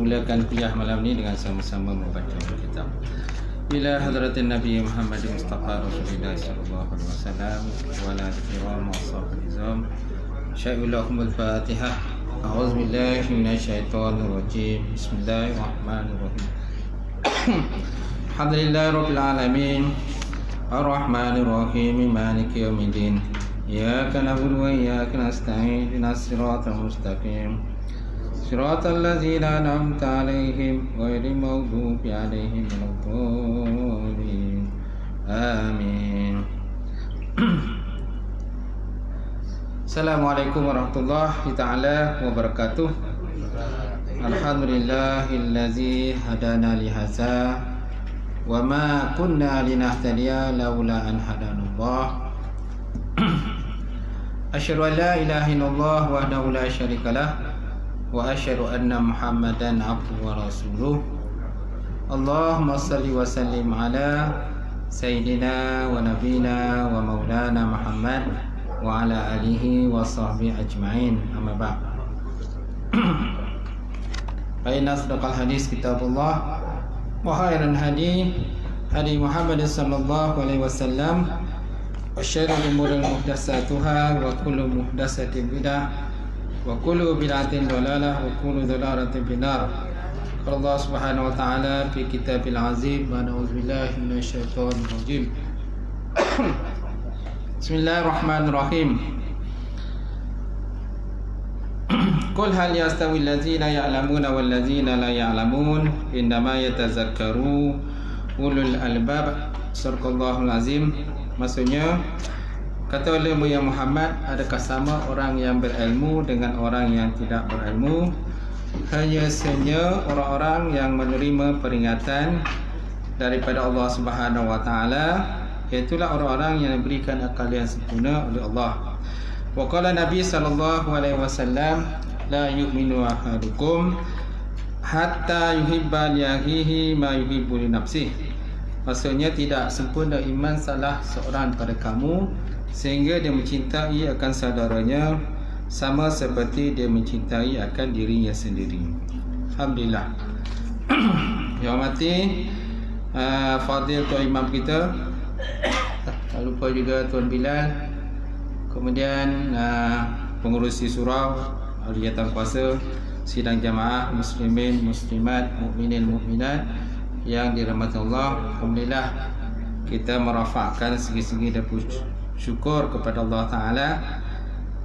memulakan kuliah malam ini dengan sama-sama membaca kitab ila hadratin Nabi Muhammad Mustafa Rasulullah sallallahu alaihi wasallam wa ala kiram wa sahbihi izam. Syai'ullahumul Fatihah. A'udzubillahi minasyaitonir rajim. Bismillahirrahmanirrahim. Alhamdulillahi rabbil alamin. Ar-Rahmanir Rahim. Maliki yaumiddin. Iyyaka na'budu wa iyyaka nasta'in. Ihdinas siratal mustaqim. Siratal ladzina an'amta 'alaihim ghairil maghdubi 'alaihim waladdallin. Amin. Assalamualaikum warahmatullahi taala wabarakatuh. Alhamdulillahillazi hadana li hadza wa ma kunna linahtadiya laula an hadanallah. Asyhadu an la ilaha illallah wahdahu la syarikalah wa asyhadu anna Muhammadan abduhu wa rasuluh. Allahumma salli wa sallim ala sayyidina wa nabiyina wa maulana Muhammad wa ala alihi wa sahbihi ajma'in. Amma ba'd. Fa inna asdaqal hadis kitabullah wa khairal hadi hadi Muhammad sallallahu alaihi wasallam wa syarrul umuri muhdatsatuha wa kullu muhdatsatin bid'ah wa kullu bid'atin dhalalah wa kullu dhalalatin finnar. Qala Allah Subhanahu wa ta'ala fi kitabil azim wa na'udzubillahi minasyaitonir rajim. Bismillahirrahmanirrahim. Qul hal yastawi allazina ya'lamuna wal ladzina la ya'lamun innama yatazakkaru ulul albab. Sadaqallahul azim. Maksudnya, kata oleh Muhammad, adakah sama orang yang berilmu dengan orang yang tidak berilmu? Hanya saja orang-orang yang menerima peringatan daripada Allah Subhanahu wa taala, iaitulah orang-orang yang diberikan akal yang sempurna oleh Allah. Wa qala Nabi sallallahu alaihi wasallam, la yu'minu ahadukum hatta yuhibba li akhihi ma yuhibbu li nafsihi. Maksudnya, tidak sempurna iman salah seorang pada kamu sehingga dia mencintai akan saudaranya sama seperti dia mencintai akan dirinya sendiri. Alhamdulillah. Yang hormati Fadil Tuan Imam kita, tak lupa juga Tuan Bilal, kemudian pengurusi surau, ahli kuasa, sidang jamaah, muslimin, muslimat, mukminin, mukminat yang dirahmati Allah. Alhamdulillah, kita merafakkan segi-segi dan syukur kepada Allah Ta'ala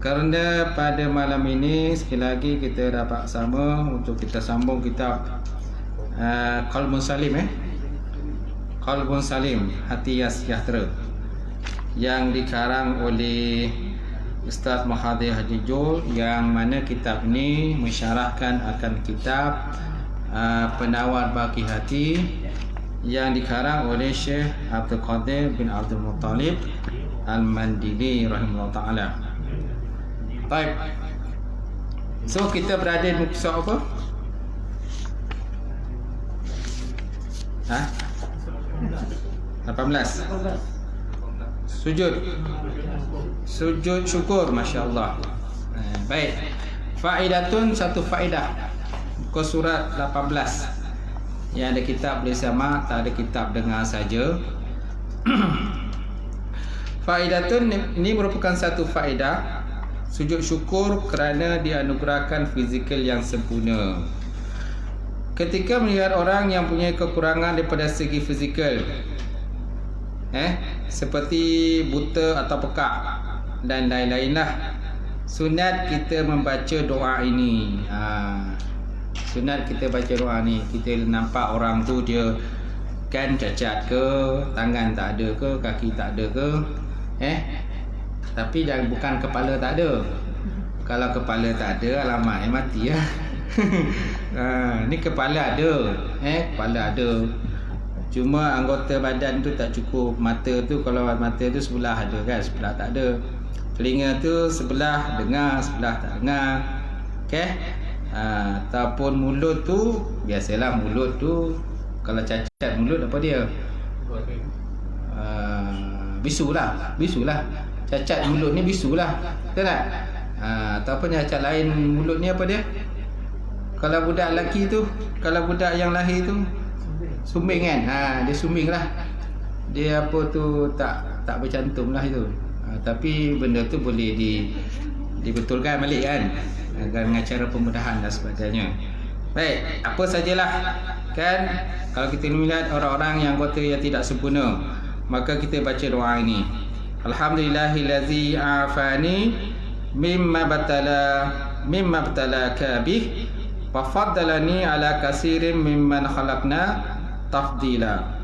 kerana pada malam ini sekali lagi kita dapat sama untuk kita sambung kitab Qalbun Salim, Qalbun Salim, Hati yang Sejahtera, yang dikarang oleh Ustaz Mahathir Haji Jul, yang mana kitab ini mensyarahkan akan kitab Penawar Baki Hati yang dikarang oleh Syekh Abdul Qadir bin Abdul Muttalib Al-Mandili rahimahullah ta'ala. Baik. So, kita berada di muka surat apa? Ha? 18. Sujud. Sujud syukur, Masya Allah. Baik. Faidatun, satu faedah. Muka surat 18. Yang ada kitab boleh sama, tak ada kitab dengar saja. Faidatun, ini merupakan satu faedah. Sujud syukur kerana dianugerahkan fizikal yang sempurna. Ketika melihat orang yang punya kekurangan daripada segi fizikal, seperti buta atau pekak dan lain-lainlah, sunat kita membaca doa ini. Sunat kita baca doa ni. Kita nampak orang tu dia kan cacat ke, tangan tak ada ke, kaki tak ada ke, tapi jangan, bukan kepala tak ada. Kalau kepala tak ada, alamak, mati ya. Ni kepala ada, kepala ada, cuma anggota badan tu tak cukup. Mata tu, kalau mata tu sebelah ada kan, sebelah tak ada. Telinga tu sebelah dengar, sebelah tak dengar. Ataupun mulut tu, biasalah mulut tu kalau cacat mulut apa dia? Bisulah. Cacat mulut ni bisulah. Betul tak? Ataupun cacat lain mulut ni apa dia? Kalau budak lelaki tu, kalau budak yang lahir tu sumbing kan. Dia sumbing lah. Dia apa tu tak bercantum lah itu. Tapi benda tu boleh dibetulkan balik kan, dengan cara pemudahan dan sebagainya. Baik, apa sajalah kan, kalau kita melihat orang-orang yang kata yang tidak sempurna, maka kita baca doa ini. Alhamdulillahillazi afani mimma btalaka bih wa faddalani ala katsirin mimman khalaqna tafdila.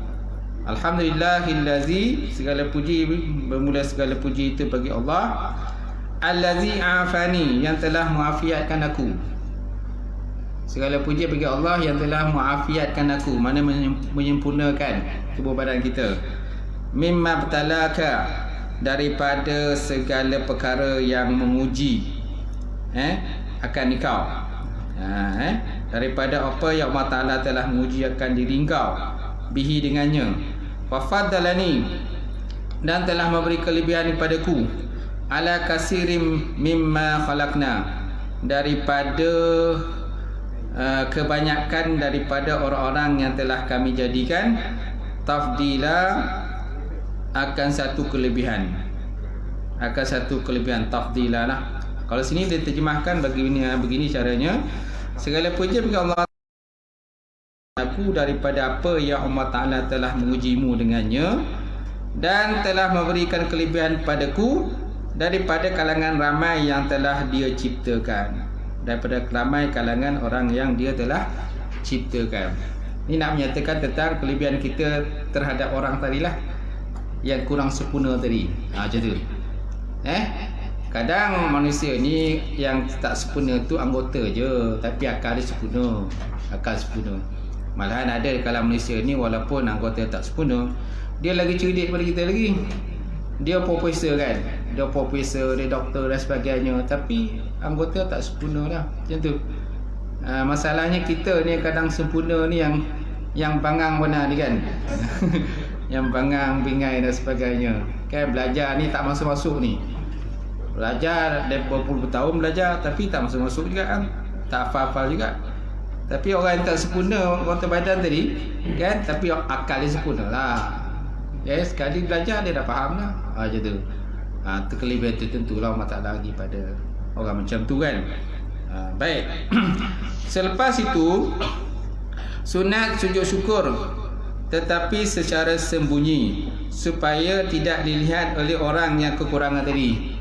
Alhamdulillahillazi, segala puji, bermula segala puji itu bagi Allah. Allazi afani, yang telah muafiatkan aku. Segala puji bagi Allah yang telah muafiatkan aku, mana menyempurnakan tubuh badan kita. Mimma btalaka, daripada segala perkara yang menguji akan engkau. Daripada apa yang Allah Ta'ala telah menguji akan diri engkau, bihi dengannya. Wafaddalani, dan telah memberi kelebihan kepadaku, ala kasirim mimma khalaqna, daripada kebanyakan daripada orang-orang yang telah kami jadikan, tafdila, akan satu kelebihan, tafdila lah. Kalau sini dia terjemahkan begini caranya. Segala puji bagi Allah aku daripada apa yang Allah Ta'ala telah mengujimu dengannya, dan telah memberikan kelebihan padaku daripada kalangan ramai yang telah dia ciptakan, daripada ramai kalangan orang yang dia telah ciptakan. Ini nak menyatakan tentang kelebihan kita terhadap orang tadilah, yang kurang sempurna tadi. Macam tu. Kadang manusia ni yang tak sempurna tu anggota je, tapi akal dia sempurna. Malahan ada kalau manusia ni walaupun anggota tak sempurna, dia lagi cerdik daripada kita lagi. Dia profesor kan, dia doktor dan sebagainya, tapi anggota tak sempurna lah. Macam tu. Masalahnya kita ni kadang sempurna ni yang bangang benar ni kan. Yang bangang, bingai dan sebagainya. Kan belajar ni tak masuk-masuk ni. Belajar berpuluh tahun belajar, tapi tak masuk-masuk juga kan. Tak hafal-hafal juga. Tapi orang yang tak sempurna, orang badan tadi kan, tapi akal dia sempurna lah. Sekali belajar dia dah faham lah. Macam tu. Kelebihan tu tentulah Allah Ta'ala lagi pada orang macam tu kan. Baik. Selepas itu, sunat sujud syukur, tetapi secara sembunyi, supaya tidak dilihat oleh orang yang kekurangan tadi.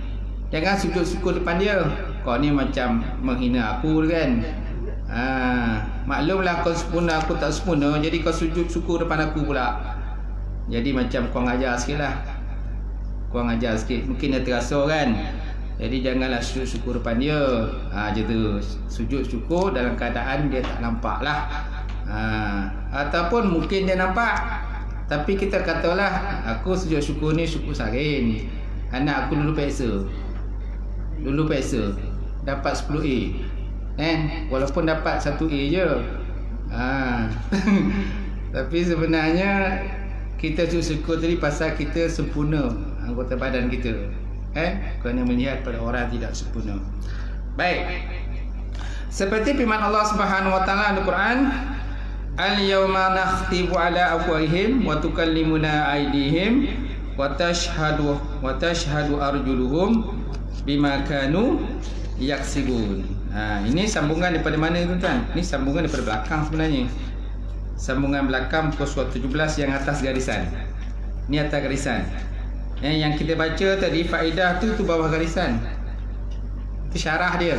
Jangan sujud syukur depan dia. Kau ni macam menghina aku kan. Maklumlah kau sempurna, aku tak sempurna, jadi kau sujud syukur depan aku pula. Jadi macam kau ajar sikit lah. Mungkin dia terasa kan. Jadi janganlah sujud syukur depan dia. Macam tu. Sujud syukur dalam keadaan dia tak nampak lah. Ataupun mungkin dia nampak, tapi kita katalah, aku sujud syukur ni syukur sarin. Anak aku dulu peksa dapat 10A. Walaupun dapat 1A je. Tapi sebenarnya kita syukur tadi pasal kita sempurna anggota badan kita. Kerana melihat pada orang tidak sempurna. Baik. Seperti firman Allah Subhanahu wa taala dalam Al-Quran, al-yawma nakhtimu ala afwahihim wa tukallimuna aydihim wa tashhadu arjuluhum bima kanu yaksibun. Ini sambungan daripada mana tuan-tuan? Ini sambungan daripada belakang sebenarnya. Sambungan belakang muka surat 17 yang atas garisan. Ini atas garisan. Yang kita baca tadi faedah tu bawah garisan. Itu syarah dia.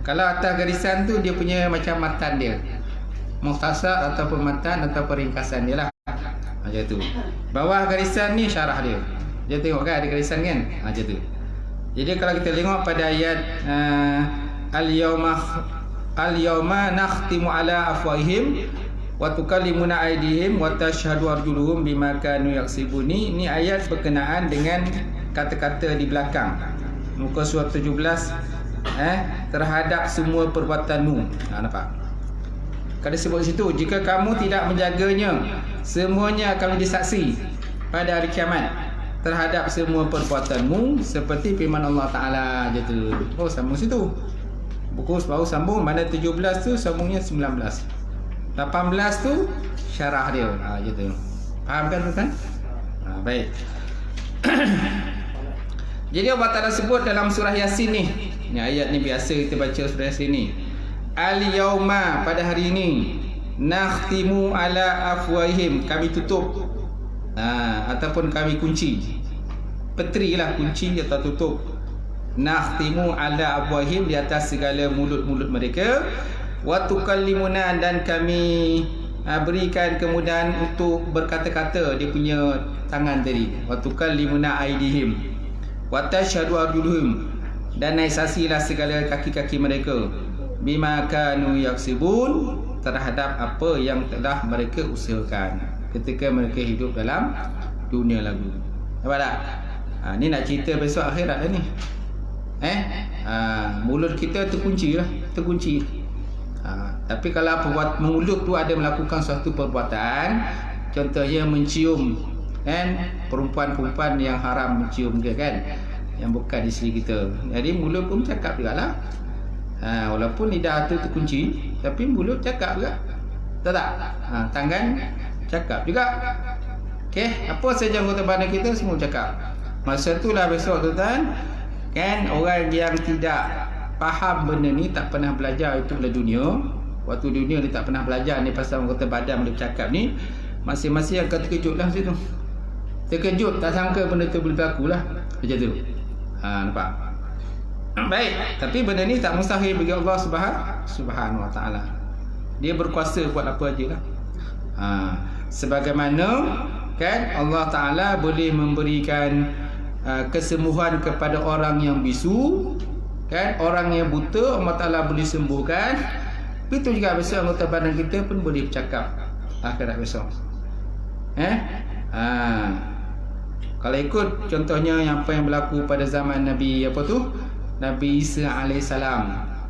Kalau atas garisan tu dia punya macam matan dia. Mukhtasar ataupun matan ataupun ringkasan dia lah. Macam tu. Bawah garisan ni syarah dia. Dia tengok kan ada garisan kan? Macam tu. Jadi kalau kita tengok pada ayat al-yawma nakhtimu ala afwahihim wa tukallimuna aydihim wa tashhadu arjuluhum bima kanu yaksibun. Ini ayat berkenaan dengan kata-kata di belakang muka surat 17 terhadap semua perbuatanmu. Nampak? Kalau sebut di situ, jika kamu tidak menjaganya, semuanya akan menjadi saksi pada hari kiamat terhadap semua perbuatanmu, seperti firman Allah Ta'ala je tu. Oh, sama situ. buku baru sambung, mana 17 tu sambungnya 19. 18 tu syarah dia. Gitu. Faham kan tuan? Baik. Jadi Allah Ta'ala sebut dalam surah Yasin ni. Ni ayat ni biasa kita baca surah Yasin ni. Al-yauma, pada hari ini, nakhtimu ala afwahihim, kami tutup. Ataupun kami kunci. Petri lah, kunci atau tutup. Nakhtimu ala afwahihim, di atas segala mulut-mulut mereka. Wa tukallimuna, dan kami berikan kemudahan untuk berkata-kata dia punya tangan tadi. Wa tukallimuna aidihim wa tashhadu arjuluhum, dan naik saksilah segala kaki-kaki mereka bima kanu yaksibun, terhadap apa yang telah mereka usahakan ketika mereka hidup dalam dunia lalu. Nampak tak? Ni nak cerita besok akhirat dah ni. Mulut kita terkunci lah, terkunci. Tapi kalau mulut tu ada melakukan suatu perbuatan, contohnya mencium, kan, perempuan-perempuan yang haram mencium dia, kan, yang bukan isteri kita. Jadi mulut pun cakap juga lah. Walaupun lidah tu terkunci, tapi mulut cakap juga. Tahu tak? Tangan cakap juga. Okey, apa saja anggota badan kita semua cakap. Masa itulah besok tuan-tuan, kan, orang yang tidak faham benda ni, tak pernah belajar itu dalam dunia. Waktu dunia dia tak pernah belajar ni pasal anggota badan boleh bercakap ni, masing-masing akan terkejut lah situ. Terkejut, tak sangka benda tu boleh berlaku lah. Macam tu. Nampak? Baik, tapi benda ni tak mustahil bagi Allah Subhanahu Wa Taala. Dia berkuasa buat apa aje lah. Sebagaimana, kan, Allah Taala boleh memberikan kesembuhan kepada orang yang bisu, kan, orang yang buta Allah Taala boleh sembuhkan. Begitu juga besok anggota badan kita pun boleh bercakap akhirat besok. Kalau ikut contohnya apa yang berlaku pada zaman Nabi Nabi Isa alaihissalam,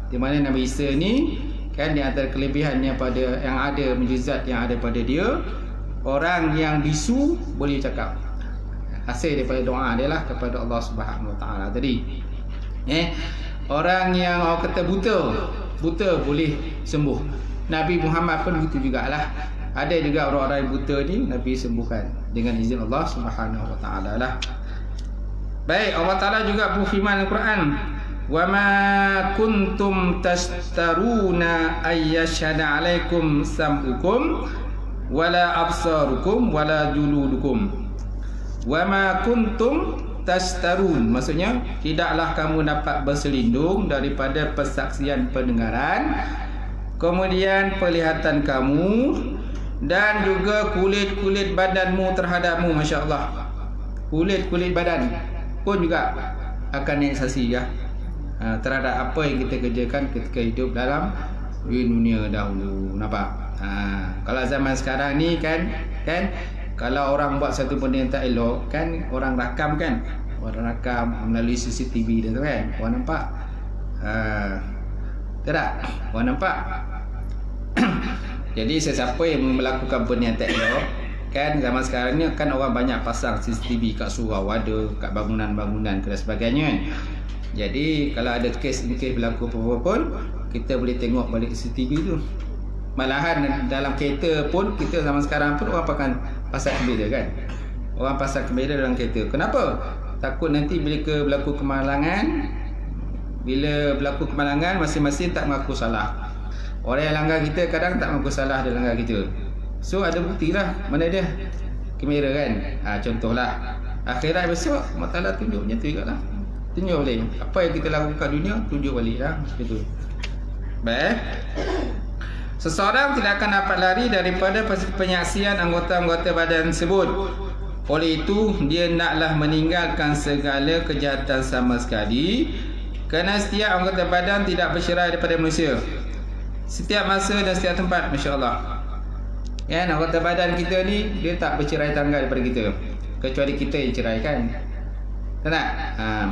di mana Nabi Isa ni, kan, di antara kelebihannya pada yang ada mukjizat yang ada pada dia, orang yang bisu boleh cakap. Hasil daripada doa dia lah kepada Allah Subhanahu Wa Taala tadi. Orang yang orang kata buta boleh sembuh. Nabi Muhammad pun begitu jugalah. Ada juga orang-orang yang buta ni Nabi sembuhkan dengan izin Allah Subhanahu Wa Taala lah. Baik, Allah Taala juga berfirman dalam Quran, "Wa ma kuntum tastaruna ayyashhada 'alaikum sam'ukum wala absarukum wala juludukum." Wa ma kuntum tastarun, maksudnya tidaklah kamu dapat berselindung daripada persaksian pendengaran, kemudian penglihatan kamu, dan juga kulit-kulit badanmu terhadapmu. Masya Allah, kulit-kulit badan pun juga akan naik saksi ya, terhadap apa yang kita kerjakan ketika hidup dalam dunia dahulu. Nampak? Kalau zaman sekarang ni kan kalau orang buat satu benda yang tak elok, kan, orang rakam, kan, orang rakam melalui CCTV dia tu, kan, orang nampak. Tak? Orang nampak. Jadi sesiapa yang melakukan benda yang tak elok, kan, zaman sekarang ni kan orang banyak pasang CCTV kat surau ada, kat bangunan-bangunan dan sebagainya. Jadi kalau ada kes berlaku apa-apa pun, kita boleh tengok balik CCTV tu. Malahan dalam kereta pun, kita zaman sekarang pun orang pasang kamera, kan. Orang pasang kamera dalam kereta. Kenapa? Takut nanti bila berlaku kemalangan, masing-masing tak mengaku salah. Orang yang langgar kita kadang tak mengaku salah dia langgar kita. So ada bukti lah, mana dia kamera, kan. Contohlah akhirat besok Allah Ta'ala tunjuk macam tu juga lah. Tunjuk balik apa yang kita lakukan dunia, tunjuk balik lah. Begitu. Baik. Seseorang tidak akan dapat lari daripada penyaksian anggota-anggota badan tersebut. Oleh itu, dia naklah meninggalkan segala kejahatan sama sekali, kerana setiap anggota badan tidak bercerai daripada manusia. Setiap masa dan setiap tempat, Masya Allah. Ya, anggota badan kita ni, dia tak bercerai tanggal daripada kita, kecuali kita yang ceraikan. Tak?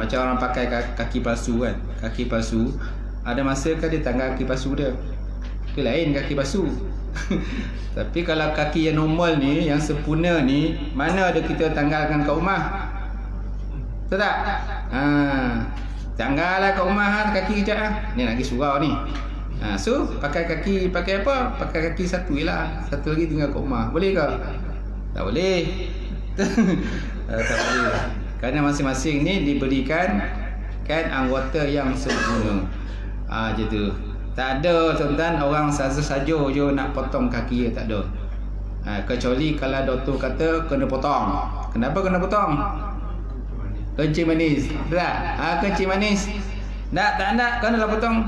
Macam orang pakai kaki palsu, kan. Kaki palsu, ada masa kan dia tanggal kaki palsu dia. Dia lain kaki basuh. Tapi kalau kaki yang normal ni, yang sempurna ni, mana ada kita tanggalkan kat rumah? Betul tak? Janganlah kat rumah kaki kejap lah. Ni nak pergi surau ni. So pakai apa? Pakai kaki satu je lah. Satu lagi tinggal kat rumah. Boleh ke? Tak boleh. Tak boleh. Kerana masing-masing ni diberikan kan anggota yang sempurna. Macam tu. Tak ada tuan-tuan orang saja je nak potong kaki dia, tak ada. Kecuali kalau doktor kata kena potong. Kenapa kena potong? Kencing manis. Tak? Kencing manis. Tak nak kena lah potong.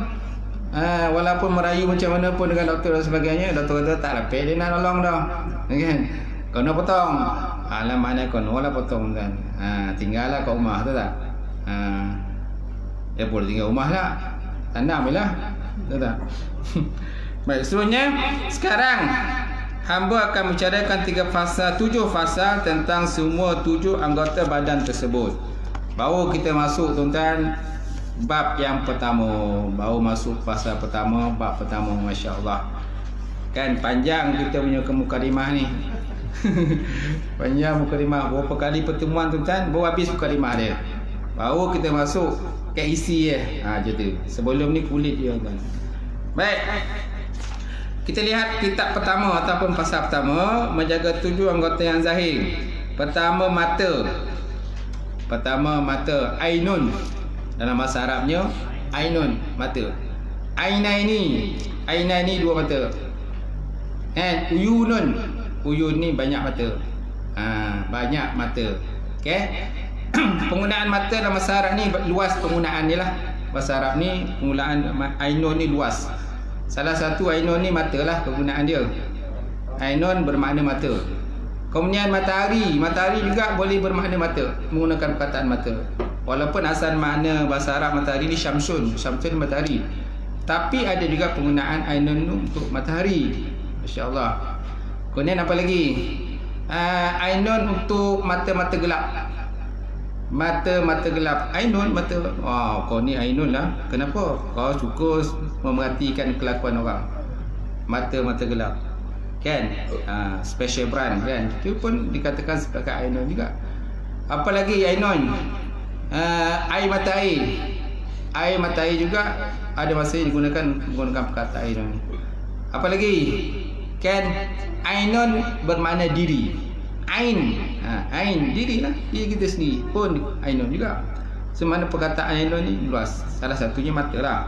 Walaupun merayu macam mana pun dengan doktor dan sebagainya, doktor kata tak lapik dia nak tolong dah. Kan? Kena potong. Maknanya kena lah potong kan. Tinggallah kat rumah tu tak? Dia boleh tinggal rumah lah. Tanam je lah. Tahu tak? Baik, seterusnya sekarang hamba akan bicarakan 7 fasa tentang semua 7 anggota badan tersebut. Baru kita masuk tuan-tuan bab yang pertama. Baru masuk fasa pertama, bab pertama, masya-Allah. Kan panjang kita punya mukadimah ni. Panjang mukadimah. Berapa kali pertemuan tuan-tuan baru habis mukadimah dia. Baru kita masuk ke isi macam tu. Sebelum ni kulit dia tuan. Baik. Kita lihat kitab pertama ataupun fasa pertama, menjaga 7 anggota yang zahir. Pertama mata. Ainun. Dalam bahasa Arabnya ainun, mata. Ainaini 2 mata. Uyun ni banyak mata. Banyak mata. Okey. Penggunaan mata dalam bahasa Arab ni luas penggunaan dia lah. Bahasa Arab ni penggunaan ainun ni luas. Salah satu ainun ni mata lah penggunaan dia. Ainun bermakna mata. Kemudian matahari juga boleh bermakna mata, menggunakan perkataan mata. Walaupun asal makna bahasa Arab matahari ni syamsun matahari. Tapi ada juga penggunaan ainun untuk matahari. Masya-Allah. Kemudian apa lagi? Ainun untuk mata-mata gelap. Mata-mata gelap. Ainun mata. Kau ni ainun lah. Kenapa? Kau suka memerhatikan kelakuan orang. Mata-mata gelap. Kan? Special brand kan. Itu pun dikatakan sebagai ainun juga. Apa lagi ainun? Air mata air. Air mata air juga ada masanya menggunakan perkataan ainun. Apa lagi? Kan? Ainun bermakna diri. Ain diri lah, diri kita sendiri pun ainun juga. Semana perkataan ainun ni luas. Salah satunya mata lah.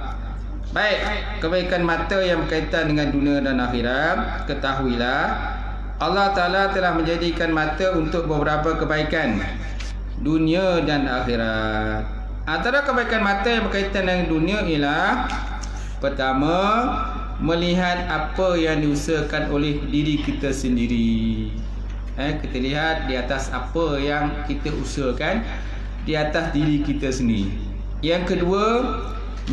Baik, kebaikan mata yang berkaitan dengan dunia dan akhirat. Ketahuilah Allah Ta'ala telah menjadikan mata untuk beberapa kebaikan dunia dan akhirat. Antara kebaikan mata yang berkaitan dengan dunia ialah pertama, melihat apa yang diusahakan oleh diri kita sendiri. Kita lihat di atas apa yang kita usahakan di atas diri kita sendiri. Yang kedua,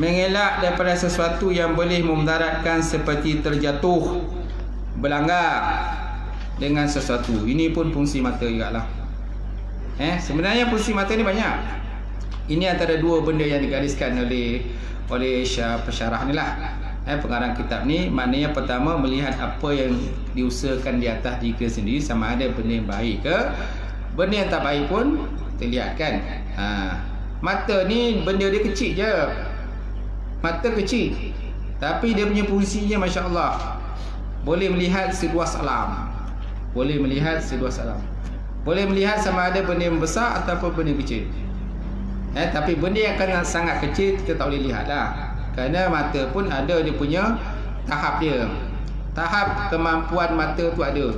mengelak daripada sesuatu yang boleh memudaratkan seperti terjatuh, berlanggar dengan sesuatu. Ini pun fungsi mata juga lah. Sebenarnya fungsi mata ni banyak. Ini antara 2 benda yang digariskan oleh pensyarah ni lah. Pengarang kitab ni maknanya pertama melihat apa yang diusahakan di atas diri kita sendiri, sama ada benda yang baik ke benda yang tak baik pun terlihat kan. Mata ni benda dia kecil je. Mata kecil tapi dia punya fungsinya masya-Allah. Boleh melihat seluas alam. Boleh melihat sama ada benda yang besar ataupun benda yang kecil. Tapi benda yang akan sangat kecil kita tak boleh lihat lah. Kerana mata pun ada dia punya tahap dia. Tahap kemampuan mata tu ada.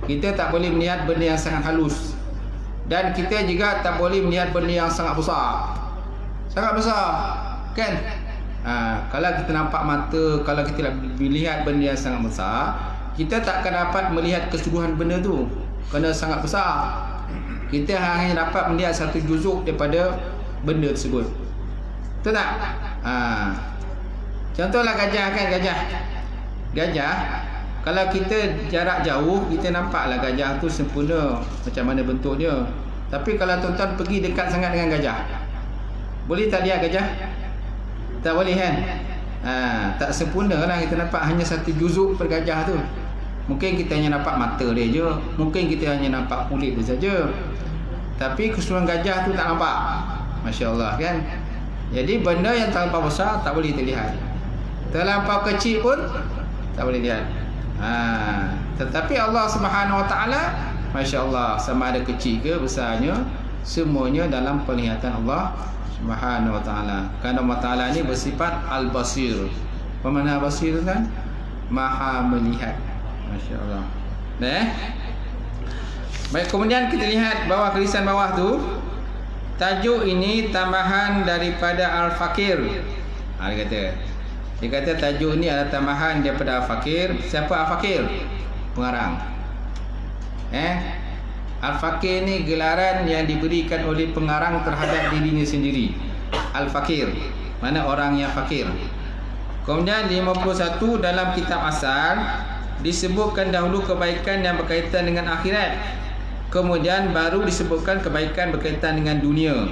Kita tak boleh melihat benda yang sangat halus. Dan kita juga tak boleh melihat benda yang sangat besar. Sangat besar. Kan? Kalau kita nampak mata, kalau kita melihat benda yang sangat besar, kita tak akan dapat melihat keseluruhan benda tu. Kerana sangat besar. Kita hanya dapat melihat satu juzuk daripada benda tersebut. Betul tak? Contohlah gajah kan, gajah kalau kita jarak jauh kita nampaklah gajah tu sempurna macam mana bentuk dia. Tapi kalau tuan-tuan pergi dekat sangat dengan gajah, boleh tak lihat gajah? Tak boleh kan? Tak sempurna lah, kita nampak hanya satu juzuk per gajah tu. Mungkin kita hanya nampak mata dia je, mungkin kita hanya nampak kulit dia saja, tapi keseluruhan gajah tu tak nampak. Masya Allah kan. Jadi benda yang terlampau besar tak boleh terlihat, terlampau kecil pun tak boleh lihat. Tetapi Allah Subhanahu Wa Taala, Masya Allah, sama ada kecil ke besarnya, semuanya dalam penglihatan Allah Subhanahu Wa Taala. Kerana Allah Taala ni bersifat Al-Basir. Apa makna Basir kan? Maha melihat. Masya Allah. Baik, kemudian kita lihat bawah, tulisan bawah tu, tajuk ini tambahan daripada Al-Fakir. Dia kata tajuk ini adalah tambahan daripada Al-Fakir. Siapa Al-Fakir? Pengarang. Al-Fakir ni gelaran yang diberikan oleh pengarang terhadap dirinya sendiri. Al-Fakir, mana orang yang fakir. Kemudian 51, dalam kitab asal disebutkan dahulu kebaikan yang berkaitan dengan akhirat, kemudian baru disebutkan kebaikan berkaitan dengan dunia.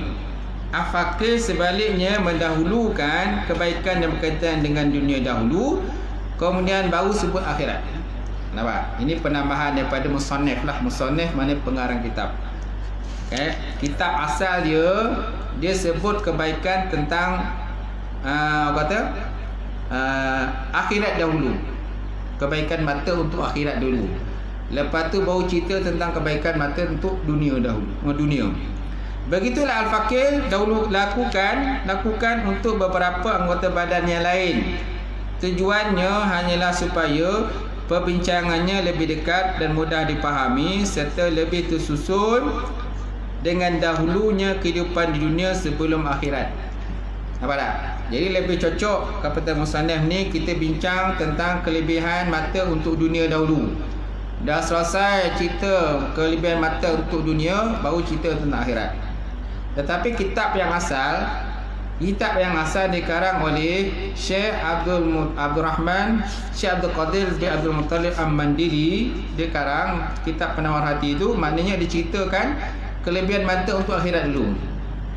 Al-Fakir sebaliknya mendahulukan kebaikan yang berkaitan dengan dunia dahulu, kemudian baru sebut akhirat. Nampak? Ini penambahan daripada musannif lah. Musannif mana pengarang kitab. Kitab asal dia sebut kebaikan tentang akhirat dahulu. Kebaikan mata untuk akhirat dulu. Lepas tu baru cerita tentang kebaikan mata untuk dunia dahulu. Dunia. Begitulah Al-Fakir dahulu lakukan untuk beberapa anggota badan yang lain. Tujuannya hanyalah supaya perbincangannya lebih dekat dan mudah dipahami serta lebih tersusun dengan dahulunya kehidupan di dunia sebelum akhirat. Nampak tak? Jadi lebih cocok kata musannif ni kita bincang tentang kelebihan mata untuk dunia dahulu. Dah selesai cerita kelebihan mata untuk dunia, baru cerita tentang akhirat. Tetapi kitab yang asal dikarang oleh Syekh Abdul Rahman, Syekh Abdul Qadir bin Abdul Muttalib Al-Mandiri. Dia karang kitab Penawar Hati itu, maknanya diceritakan kelebihan mata untuk akhirat dulu,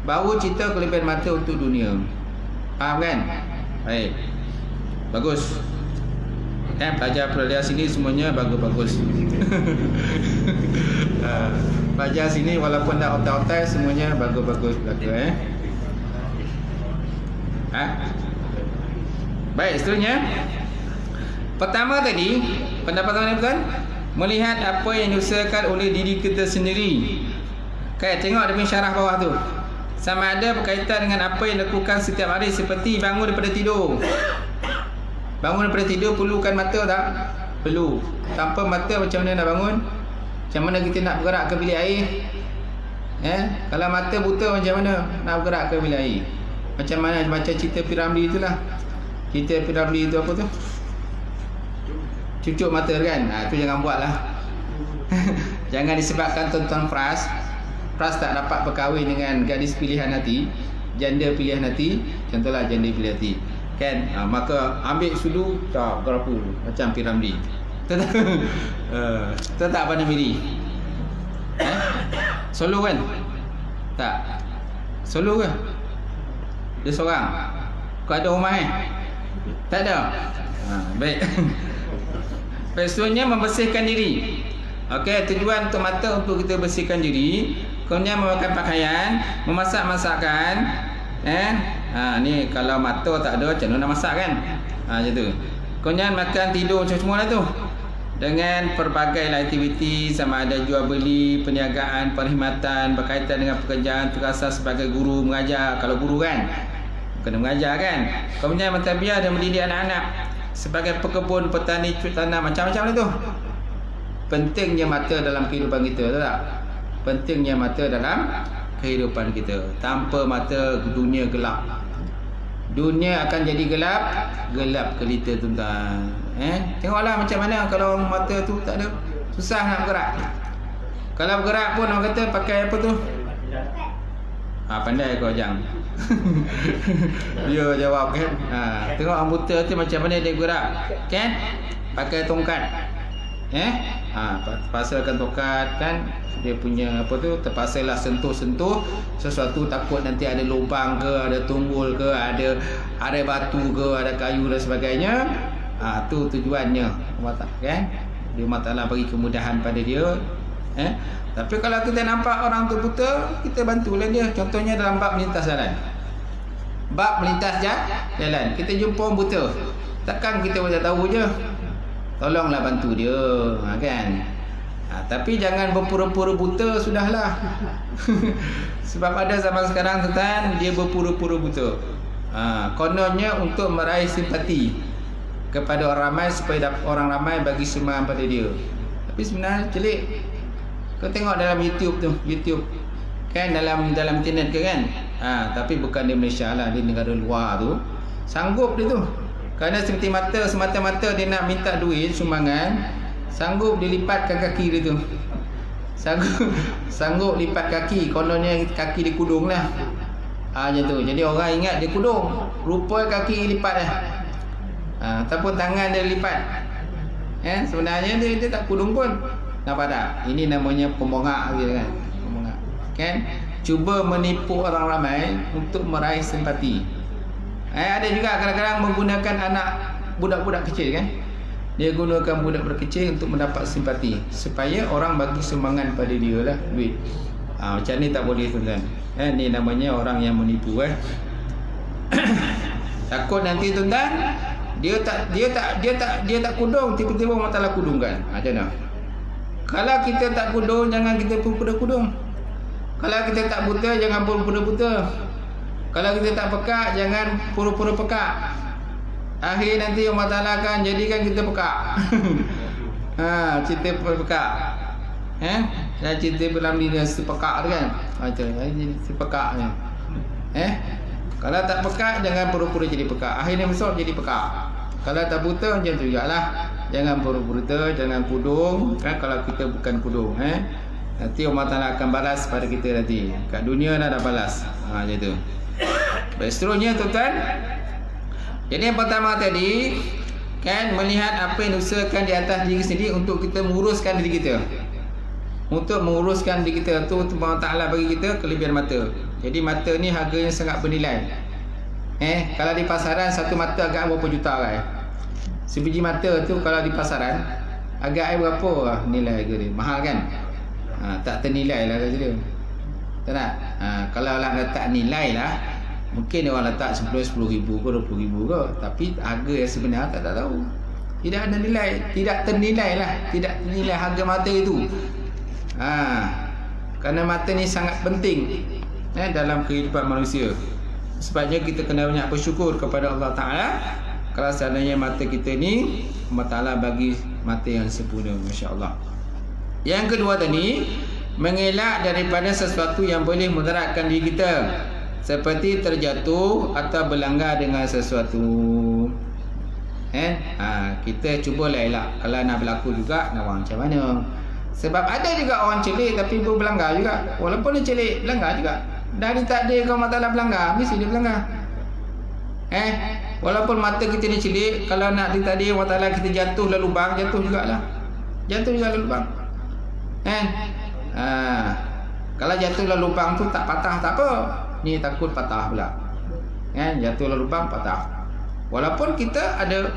baru cerita kelebihan mata untuk dunia. Faham kan? Baik, bagus kan? Pelajar sini semuanya bagus-bagus. Pelajar sini walaupun dah otak-otak semuanya bagus-bagus belaka. Baik, seterusnya. Pertama tadi, pendapat mana betul? Melihat apa yang diusahakan oleh diri kita sendiri. Tengok dia punya syarah bawah tu. Sama ada berkaitan dengan apa yang dilakukan setiap hari, seperti bangun daripada tidur. Bangun daripada tidur perlukan mata tak? Perlu. Tanpa mata macam mana nak bangun? Macam mana kita nak bergerak ke bilik air? Kalau mata buta macam mana nak bergerak ke bilik air? Macam mana, macam cerita Piramli itulah. Cerita Piramli itu apa tu? Cucuk mata kan? Itu jangan buat lah. Jangan disebabkan tuan-tuan Pras tak dapat berkahwin dengan gadis pilihan hati, janda pilihan hati. Contohlah janda pilihan hati kan? Maka ambil sudu tak berapa macam Piramli. Tak pandai milih. Solo kan? Tak. Solo ke? Dia seorang. Kau ada rumah tak ada. Baik. Seterusnya membersihkan diri. Okey, tujuan untuk mata untuk kita bersihkan diri. Kemudian memakai pakaian, memasak masakan. Ni kalau mata tak ada macam mana nak masak kan? Macam tu. Kemudian makan, tidur, semua lah tu. Dengan pelbagai aktiviti, sama ada jual beli, perniagaan, perkhidmatan berkaitan dengan pekerjaan terasa sebagai guru mengajar. Kalau guru kan kena mengajar kan. Kemudian mentarbiyah dan mendidik anak-anak sebagai pekebun, petani, cuit tanam, macam-macam itu. Pentingnya mata dalam kehidupan kita, tahu tak? Pentingnya mata dalam kehidupan kita. Tanpa mata dunia gelap. Dunia akan jadi gelap, gelap gelita tuan-tuan. Tengoklah macam mana kalau mata tu tak ada, susah nak bergerak. Kalau bergerak pun orang kata pakai apa tu? Pandai kau Jang. Dia jawab kan. Tengok orang buta tu macam mana dia bergerak kan? Pakai tongkat. Pasalkan tongkat kan, dia punya apa tu, terpaksalah sentuh-sentuh sesuatu, takut nanti ada lubang ke, ada tunggul ke, ada batu ke, ada kayu dan sebagainya. Tu tujuannya kan? Dia Allah bagi kemudahan pada dia. Tapi kalau kita nampak orang tu buta, kita bantulah dia. Contohnya dalam bab melintas jalan. bab melintas jalan. Kita jumpa orang buta, takkan kita macam tahu je, tolonglah bantu dia, kan? Tapi jangan berpura-pura buta, sudahlah. Sebab ada zaman sekarang tuan, dia berpura-pura buta. Kononnya untuk meraih simpati kepada orang ramai, supaya orang ramai bagi sumbangan pada dia. Tapi sebenarnya celik. Kau tengok dalam YouTube tu, kan, dalam internet ke kan? Tapi bukan di Malaysia lah, di negara luar tu sanggup dia tu. Kerana semata-mata dia nak minta duit sumbangan, sanggup dilipatkan kaki dia tu. Sanggup lipat kaki, kononnya kaki dia kudung lah. Macam tu. Jadi orang ingat dia kudung, rupa kaki lipat lah. Ataupun tangan dia lipat. Sebenarnya dia tak kudung pun. Nampak tak? Ini namanya pembongak gitu kan. Pembongak. Kan? Cuba menipu orang ramai untuk meraih simpati. Ada juga kadang-kadang menggunakan anak budak-budak kecil kan. Dia gunakan budak-budak kecil untuk mendapat simpati, supaya orang bagi sumbangan pada dia lah duit. Macam ni tak boleh tuan-tuan. Ni namanya orang yang menipu Takut nanti tuan-tuan dia tak kudung, tiba-tiba Allah Taala kudungkan. Macam mana? Kalau kita tak kudung, jangan kita pura-pura kudung. Kalau kita tak buta, jangan pura-pura buta. Kalau kita tak pekak, jangan pura-pura pekak. Akhir nanti Allah Taala akan jadikan kita pekak. Cerita pekak. Dan cerita dalam diri si pekak tu kan. Macam si pekak ni. Kalau tak pekak, jangan pura-pura jadi pekak. Akhirnya besok jadi pekak. Kalau tak buta, macam tu jugalah. Jangan pura-pura, jangan kudung kan, kalau kita bukan kudung. Nanti Allah Taala akan balas pada kita nanti. Kat dunia dah balas. Macam tu. Baik, seterusnya tuan-tuan. Jadi yang pertama tadi kan, melihat apa yang diusahakan di atas diri sendiri untuk kita menguruskan diri kita. Untuk menguruskan diri kita tu Allah Taala bagi kita kelebihan mata. Jadi mata ni harganya sangat bernilai. Kalau di pasaran satu mata agak berapa juta kan? Sebiji mata tu kalau di pasaran agak berapa nilai harga dia? Mahal kan? Tak ternilai lah kata dia. Tak nak? Kalau orang letak nilai lah, mungkin orang letak 10,000 ke 20,000 ke, tapi harga yang sebenar tak tahu. Tidak ada nilai, tidak ternilai lah, tidak ternilai harga mata itu. Kerana mata ni sangat penting dalam kehidupan manusia. Sebabnya kita kena banyak bersyukur kepada Allah Ta'ala. Kalau seandainya mata kita ni Allah Ta'ala bagi mata yang sempurna, Masya Allah. Yang kedua tadi, mengelak daripada sesuatu yang boleh mudaratkan diri kita, seperti terjatuh atau berlanggar dengan sesuatu. Kita cubalah elak. Kalau nak berlaku juga, nak buat macam mana? Sebab ada juga orang celik tapi berlanggar juga. Walaupun dia celik, berlanggar juga. Dari takdir kalau Allah Ta'ala berlanggar, mesti dia berlanggar. Walaupun mata kita ni celik, kalau nak ditakdir Allah Ta'ala kita jatuh dalam lubang, jatuh jugalah. Jatuh juga dalam lubang. Kalau jatuh dalam lubang tu tak patah tak apa. Ni takut patah pula. Jatuh dalam lubang patah. Walaupun kita ada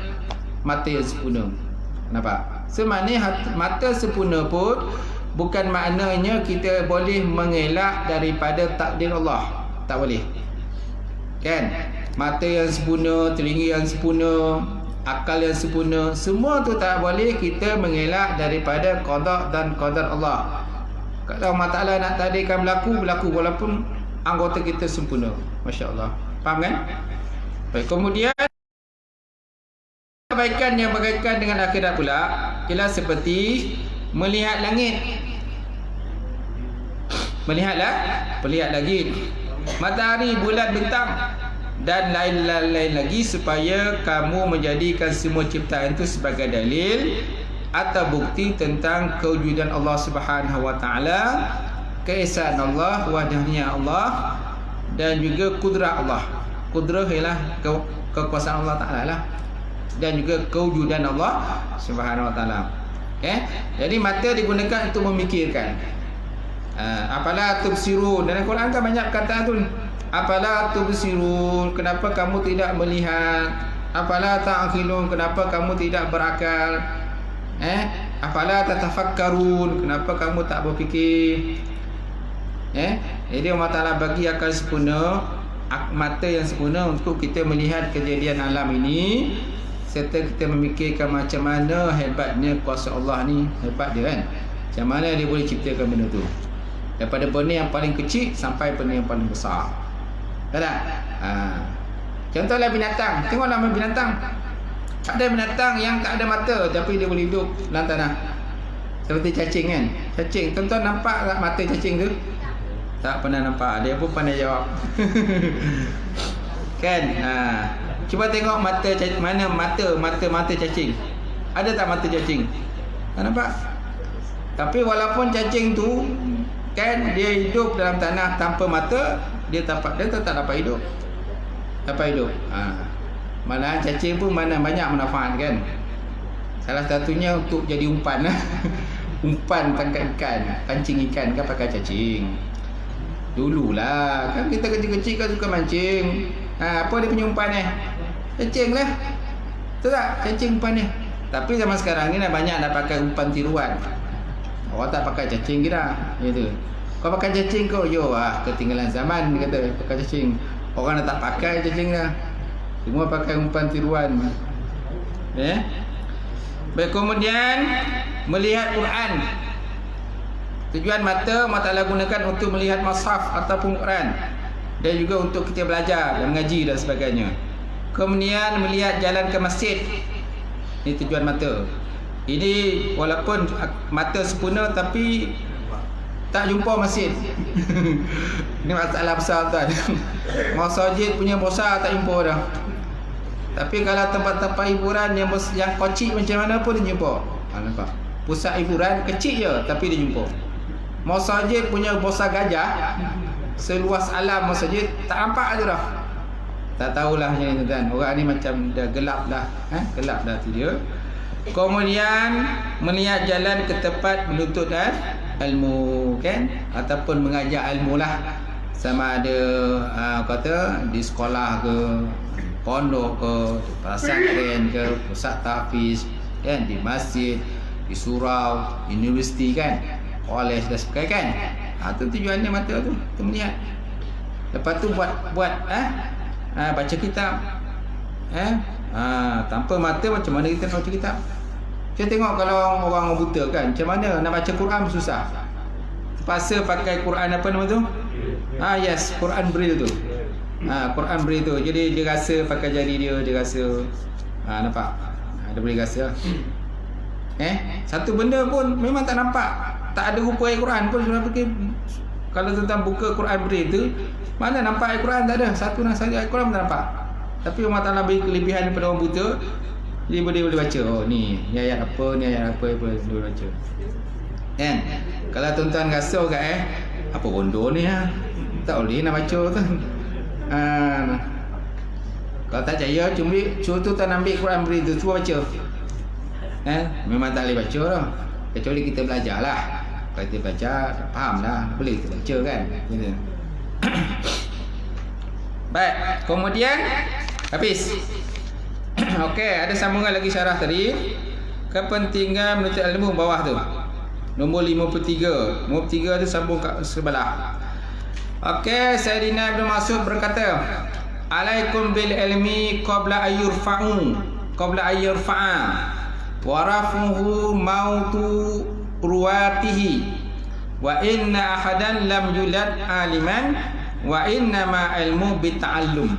mata yang sempurna. Nampak? Semaknanya mata sempurna pun bukan maknanya kita boleh mengelak daripada takdir Allah. Tak boleh. Kan? Mata yang sempurna, telinga yang sempurna, akal yang sempurna, semua tu tak boleh kita mengelak daripada qada dan qadar Allah. Kalau Allah Ta'ala nak takdirkan berlaku walaupun anggota kita sempurna. Masya Allah. Faham kan? Baik, kemudian kebaikan yang berkaitan dengan akhirat pula ialah seperti melihat langit. Melihat langit, matahari, bulan, bintang dan lain-lain lagi, supaya kamu menjadikan semua ciptaan itu sebagai dalil atau bukti tentang kewujudan Allah Subhanahu wa taala, keesaan Allah, wahdahnya Allah, dan juga kudrah Allah. Kudrah ialah kekuasaan Allah Taala lah, dan juga kewujudan Allah Subhanahu wa taala. Jadi mata digunakan untuk memikirkan. Apalah tubsirun, dalam Quran kan banyak perkataan tu. Apalah tubsirun, kenapa kamu tidak melihat? Apalah ta'qilun, kenapa kamu tidak berakal? Apalah tatafakkarun, kenapa kamu tak berfikir? Jadi Allah Ta'ala bagi akal sempurna mata yang sempurna untuk kita melihat kejadian alam ini, serta kita memikirkan macam mana hebatnya kuasa Allah ni. Hebat dia kan, macam mana dia boleh ciptakan benda tu, daripada benda yang paling kecil sampai benda yang paling besar. Tak tak? Contohlah binatang. Tengoklah binatang. Ada binatang yang tak ada mata tapi dia boleh hidup dalam tanah. Seperti cacing kan. Cacing, tuan-tuan nampak tak mata cacing tu? Tak pernah nampak. Dia pun pandai jawab. Kan? Cuba tengok mata mana mata cacing. Ada tak mata cacing? Tak nampak. Tapi walaupun cacing tu kan dia hidup dalam tanah tanpa mata, dia tak dapat hidup. Dapat hidup. Malahan cacing pun mana banyak manfaat kan. Salah satunya untuk jadi umpan. Umpan tangkap ikan, pancing ikan kan pakai cacing. Dululah kan kita kecil-kecil kan suka mancing. Apa dia punya umpan ni? Cacing lah. Betul tak? Cacing umpan ni. Tapi zaman sekarang ni banyak dah pakai umpan tiruan. Orang tak pakai cacing kita. Gitu. Kau pakai cacing kau, ketinggalan zaman dia kata pakai cacing. Orang dah tak pakai cacing dah. Semua pakai umpan tiruan. Baik, kemudian melihat Quran. Tujuan mata Allah Ta'ala gunakan untuk melihat mushaf ataupun Quran, dan juga untuk kita belajar dan mengaji dan sebagainya. Kemudian melihat jalan ke masjid. Ini tujuan mata. Ini walaupun mata sempurna tapi tak jumpa masjid. Ini masalah besar tuan. Masjid punya besar tak jumpa dah. Tapi kalau tempat-tempat hiburan yang kecil macam mana pun dia jumpa. Nampak? Pusat hiburan kecil je tapi dia jumpa. Masjid punya besar gajah, seluas alam masjid tak nampak tu dah. Tak tahulah macam ni tuan. Orang ni macam dah gelap dah. Gelap dah tu dia. Kemudian melihat jalan ke tempat menuntut ilmu kan, ataupun mengajar ilmu lah. Sama ada kata di sekolah ke, pondok ke, pesantren ke, pusat tahfiz kan, di masjid, di surau, universiti kan, college dan sebagainya kan. Tu tujuannya mata tu, kita melihat. Lepas tu buat baca kitab. Tanpa mata macam mana kita nak baca kitab? Kita tengok kalau orang buta kan, macam mana nak baca Quran susah. Terpaksa pakai Quran apa nama tu? Yes, Quran Braille tu. Quran Braille tu. Jadi dia rasa pakai jari dia rasa. Nampak? Dia boleh rasa. Satu benda pun memang tak nampak. Tak ada rupa ayat Quran pun sebenarnya. Kalau tuan-tuan buka Quran Braille tu, mana nampak ayat Quran? Tak ada. Satu ayat Quran pun tak nampak. Tapi Allah Ta'ala beri kelebihan daripada orang buta. Jadi dia boleh baca. Ni ayat apa, ni ayat apa dia boleh baca. Kan? Kalau tuan-tuan rasa apa bodoh ni tak boleh nak baca tu. Kalau tak percaya, cuba tuan ambil Quran Braille tu, cuba baca. Memang tak boleh baca dah. Kecuali kita belajar lah. Kalau kita belajar, faham lah. Boleh kita baca kan. Gitu. Baik, kemudian habis. Okey, ada sambungan lagi syarah tadi. Kepentingan menuntut ilmu bawah tu. Nombor 53. 53 tu sambung kat sebelah. Okey, Sayyidina Ibn Mas'ud berkata, "Alaikum bil ilmi qabla ayyurfa'a wa rafuhu mautu ruwatihi wa inna ahadan lam yulad aliman wa inna ma ilmu bita'allum."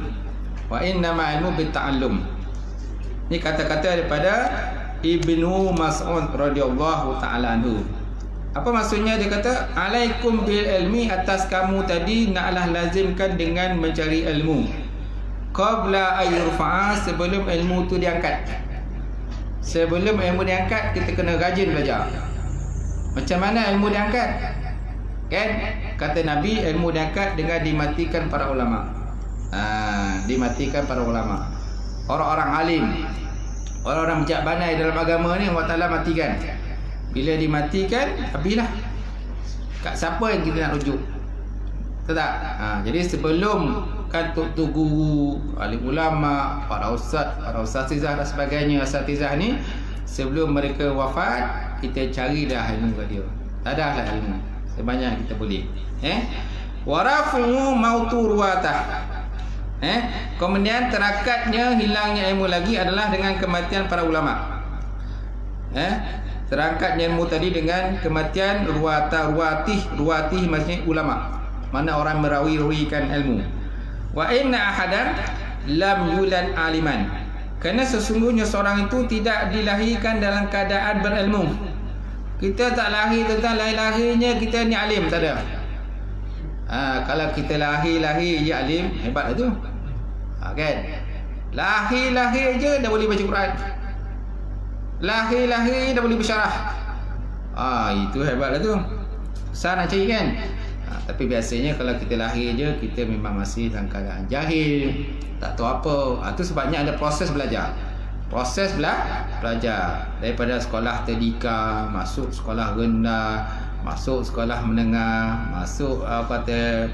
Ini kata-kata daripada Ibnu Mas'ud radhiyallahu ta'ala anhu. Apa maksudnya? Dia kata, alaikum bil ilmi, atas kamu tadi naklah lazimkan dengan mencari ilmu. Qabla ayyurfa'a, sebelum ilmu tu diangkat. Sebelum ilmu diangkat, kita kena rajin belajar. Macam mana ilmu diangkat? Kan? Kata Nabi, ilmu diangkat dengan dimatikan para ulama. Dimatikan para ulama. Orang-orang alim, orang-orang bijak bandai dalam agama ni Allah Ta'ala matikan. Bila dimatikan, habislah. Kat siapa yang kita nak rujuk? Tak? Jadi sebelum kan tu guru, alim ulama, para ustazah dan sebagainya, asatizah ni, sebelum mereka wafat, kita carilah ilmu kat dia. Tadahlah ilmu sebanyak kita boleh. Warafu mautu ruwatah. Kemudian terakatnya hilangnya ilmu lagi adalah dengan kematian para ulama. Terangkatnya ilmu tadi dengan kematian ruwatih maksudnya ulama. Mana orang merawi-rawikan ilmu. Wa inna ahadan lam yulad aliman. Kerana sesungguhnya seorang itu tidak dilahirkan dalam keadaan berilmu. Kita tak lahir tentang lahir-lahirnya kita ni alim, tak ada. Kalau kita lahir je alim, hebat lah tu. Kan? Lahir je dah boleh baca Quran. Lahir dah boleh bersyarah. Itu hebat lah tu. Besar nak cari kan? Tapi biasanya kalau kita lahir je, kita memang masih dalam keadaan jahil, tak tahu apa. Itu sebabnya ada proses belajar. Proses belajar daripada sekolah tadika, masuk sekolah rendah, masuk sekolah menengah, masuk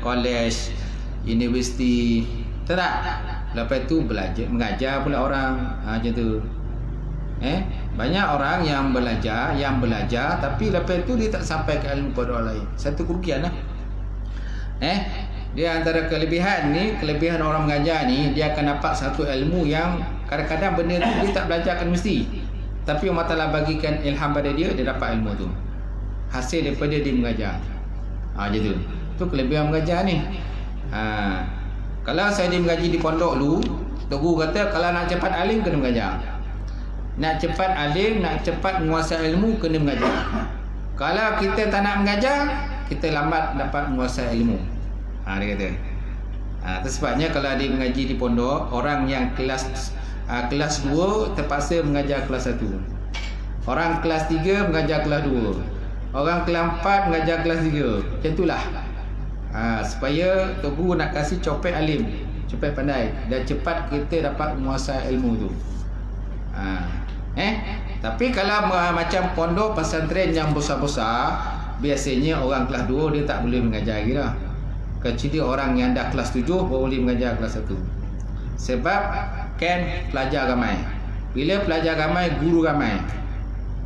college, universiti. Tak? Lepas tu belajar, mengajar pula orang. Macam tu. Banyak orang yang belajar tapi lepas tu dia tak sampai ke ilmu pada orang lain. Satu kerugian lah. Dia antara kelebihan orang mengajar ni, dia akan dapat satu ilmu yang kadang-kadang benda tu dia tak belajarkan mesti. Tapi Allah Ta'ala bagikan ilham pada dia dapat ilmu tu. Hasil daripada dia mengajar. Macam tu. Tu kelebihan mengajar ni. Kalau saya mengaji di pondok dulu, Tok Guru kata kalau nak cepat alim kena mengajar. Nak cepat alim, nak cepat menguasai ilmu kena mengajar. Kalau kita tak nak mengajar, kita lambat dapat menguasai ilmu. Dia kata. Itu sebabnya kalau dia mengaji di pondok, orang yang kelas 2 terpaksa mengajar kelas 1. Orang kelas 3 mengajar kelas 2. Orang kelas 4 mengajar kelas 3. Macam itulah. Supaya Tok Guru nak kasih copet alim, copet pandai, dan cepat kita dapat menguasai ilmu tu. Tapi kalau macam pondok pesantren yang besar-besar, biasanya orang kelas 2 dia tak boleh mengajar lagi dah. Kecuali orang yang dah kelas 7 baru boleh mengajar kelas 1. Sebab kan pelajar ramai. Bila pelajar ramai, guru ramai.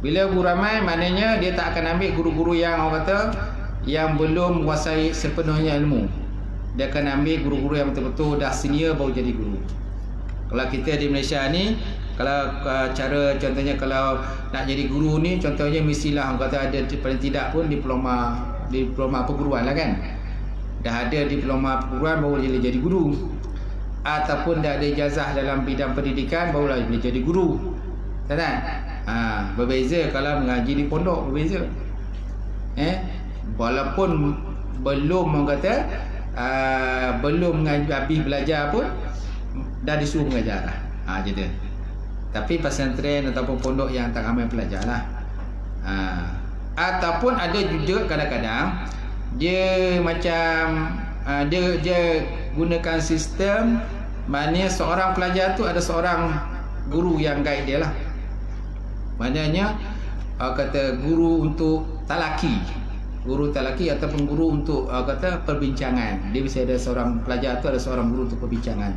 Bila guru ramai, maknanya dia tak akan ambil guru-guru yang orang kata yang belum menguasai sepenuhnya ilmu. Dia akan ambil guru-guru yang betul-betul dah senior baru jadi guru. Kalau kita di Malaysia ni, kalau cara contohnya kalau nak jadi guru ni, contohnya mestilah orang kata ada paling tidak pun diploma perguruan lah kan. Dah ada diploma perguruan baru jadi guru. Ataupun dah ada ijazah dalam bidang pendidikan barulah boleh jadi guru. Tak? Berbeza kalau mengaji di pondok, berbeza. Walaupun belum orang kata belum habis belajar pun dah disuruh mengajar lah. Macam tu. Tapi pesantren ataupun pondok yang tak ramai pelajar lah. Ataupun ada juga kadang-kadang dia macam dia gunakan sistem, maknanya seorang pelajar tu ada seorang guru yang guide dia lah. Maknanya kata guru untuk talaki, ataupun guru untuk kata perbincangan. Dia bisa ada seorang pelajar tu ada seorang guru untuk perbincangan.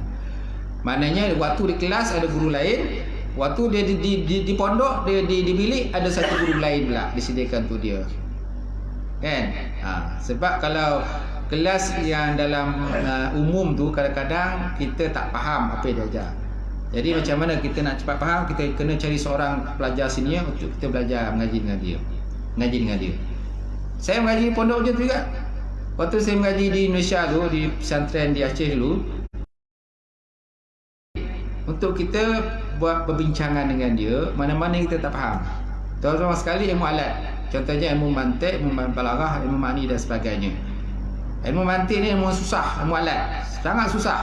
Maknanya waktu di kelas ada guru lain, waktu dia di pondok, dia di bilik ada satu guru lain pula disediakan untuk dia. Kan? Sebab kalau kelas yang dalam umum tu kadang-kadang kita tak faham apa yang dia ajar. Jadi macam mana kita nak cepat faham, kita kena cari seorang pelajar senior untuk kita belajar mengaji dengan dia. Saya mengaji di pondok je tu juga. Waktu saya mengaji di Indonesia tu, di pesantren di Aceh dulu, untuk kita buat perbincangan dengan dia, mana-mana kita tak faham. Terutama sekali ilmu alat. Contohnya ilmu mantik, ilmu balaghah, ilmu ma'ni dan sebagainya. Ilmu mantik ni ilmu susah, ilmu alat. Sangat susah.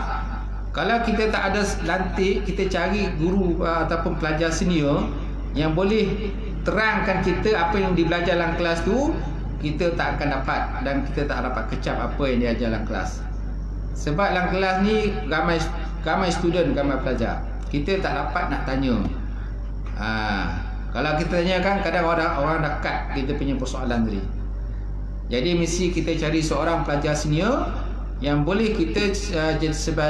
Kalau kita tak ada lantik, kita cari guru ataupun pelajar senior yang boleh terangkan kita apa yang dibelajar dalam kelas tu, kita tak akan dapat dan kita tak dapat kecap apa yang diajar dalam kelas. Sebab dalam kelas ni ramai student, ramai pelajar. Kita tak dapat nak tanya. Kalau kita tanyakan, kadang orang dah cut kita punya persoalan tadi. Jadi mesti kita cari seorang pelajar senior yang boleh kita